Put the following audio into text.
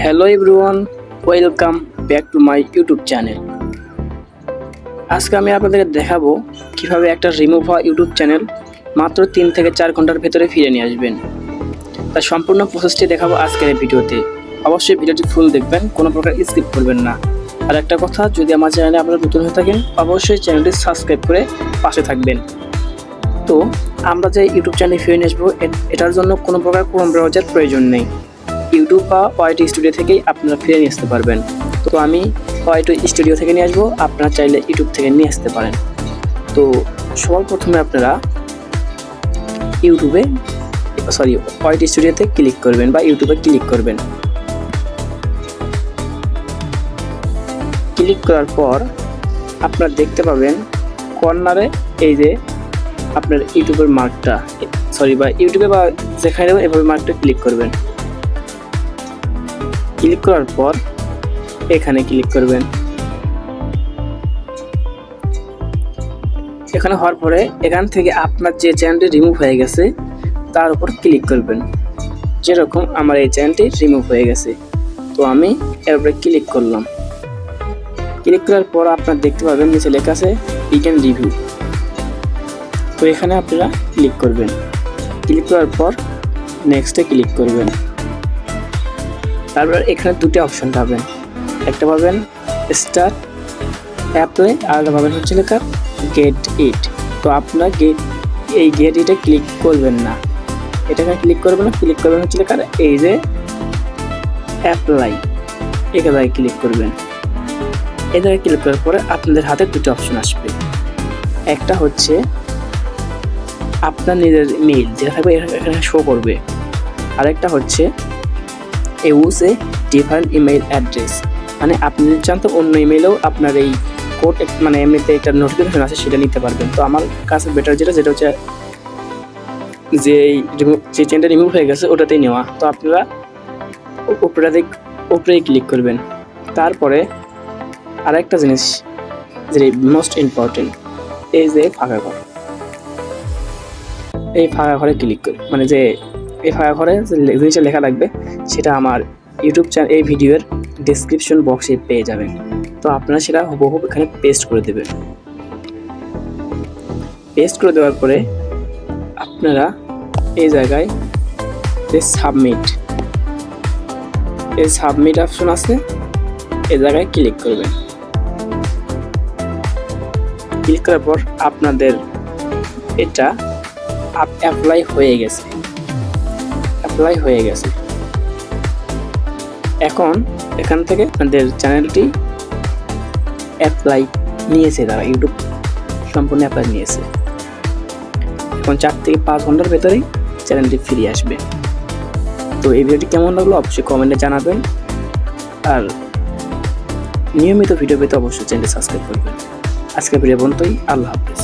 Hello everyone, welcome back to my YouTube channel. আজকে আমি আপনাদেরকে দেখাবো কিভাবে একটা রিমুভ হওয়া ইউটিউব চ্যানেল মাত্র 3 থেকে 4 ঘন্টার ভেতরে ফিরে নিয়ে আসবেন। তার সম্পূর্ণ প্রসেসটি দেখাবো আজকের এই ভিডিওতে। অবশ্যই ভিডিওটি ফুল দেখবেন, কোনো প্রকার স্কিপ করবেন না। আর একটা কথা, যদি আমার চ্যানেলে আপনারা নতুন হয়ে থাকেন অবশ্যই চ্যানেলটি সাবস্ক্রাইব করে পাশে থাকবেন। তো আমরা যে ইউটিউব চ্যানেলে ফিরে নিয়ে আসবো, এটার জন্য কোনো প্রকার ক্রোম ব্রাউজার প্রয়োজন নেই। ইউটিউব বা ওয়াইটি স্টুডিও থেকেই আপনারা ফিরে নিয়ে আসতে পারবেন। তো আমি ওয়াইটি স্টুডিও থেকে নিয়ে আসবো, আপনারা চাইলে ইউটিউব থেকে নিয়ে আসতে পারেন। তো সবার প্রথমে আপনারা ওয়াইটি স্টুডিওতে ক্লিক করবেন বা ইউটিউবে ক্লিক করবেন। ক্লিক করার পর আপনারা দেখতে পাবেন কর্নারে এই যে আপনার ইউটিউবের মার্কটা বা ইউটিউবে বা যেখানে দেবেন এভাবে মার্কটা ক্লিক করবেন। ক্লিক করার পর এখানে ক্লিক করবেন। এখানে হওয়ার পরে এখান থেকে আপনার যে চ্যানেলটি রিমুভ হয়ে গেছে তার উপর ক্লিক করবেন। যেরকম আমার এই চ্যানেলটি রিমুভ হয়ে গেছে, তো আমি এর উপরে ক্লিক করলাম। ক্লিক করার পর আপনারা দেখতে পাবেন নিচে লেখা আছে বিগিন রিভিউ। তো এখানে আপনারা ক্লিক করবেন। ক্লিক করার পর নেক্সটে ক্লিক করবেন। তারপর এখানে দুটি অপশন পাবেন, একটা পাবেন স্টার্ট অ্যাপে আর একটা পাবেন হচ্ছে লেখা গেট ইট। তো আপনার গেট ইটে ক্লিক করবেন না, এটাকে ক্লিক করবেন না, ক্লিক করবেন হচ্ছে লেখা এই যে অ্যাপ্লাই, এখানে ক্লিক করবেন। এই জায়গায় ক্লিক করার পরে আপনাদের হাতে দুটি অপশন আসবে, একটা হচ্ছে আপনার নিজের মেইল যেটা থাকবে এখানে শো করবে, আরেকটা হচ্ছে use a different email address, মানে আপনি যদি চান তো অন্য ইমেইলেও আপনার এই কোড মানে এমনিতে একটা নোটিফিকেশন আছে সেটা নিতে পারবেন। তো আমার কাছে বেটার যেটা হচ্ছে যে চ্যানেলটা রিমুভ হয়ে গেছে ওটাতেই নেওয়া। তো আপনারা উপরেই ক্লিক করবেন। তারপরে আরেকটা জিনিস যে মোস্ট ইম্পর্টেন্ট, এই যে ফাঁকা ঘর, এই ফাঁকা ঘরে ক্লিক করি, মানে যে এই ফাঁকা ঘরে যে জিনিসটা লেখা লাগবে সেটা আমার ইউটিউব চ্যানেল এই ভিডিওর ডেসক্রিপশন বক্সে পেয়ে যাবেন। তো আপনারা সেটা হুবহু এখানে পেস্ট করে দেবেন। পেস্ট করে দেওয়ার পরে আপনারা এই জায়গায় যে সাবমিট অপশন আছে এই জায়গায় ক্লিক করবেন। ক্লিক করার পর আপনাদের এটা অ্যাপ্লাই হয়ে গেছে। এখন এখান থেকে আপনাদের চ্যানেলটি অ্যাপ্লাই নিয়েছে, তারা ইউটিউব সম্পূর্ণ অ্যাপ্লাই নিয়েছে। এখন 4 থেকে 5 ঘন্টার ভেতরেই চ্যানেলটি ফিরে আসবে। তো এই ভিডিওটি কেমন লাগলো অবশ্যই কমেন্টে জানাবেন, আর নিয়মিত ভিডিও পেতে অবশ্যই চ্যানেলটি সাবস্ক্রাইব করবেন। আজকের ভিডিও পর্যন্তই, আল্লাহ হাফেজ।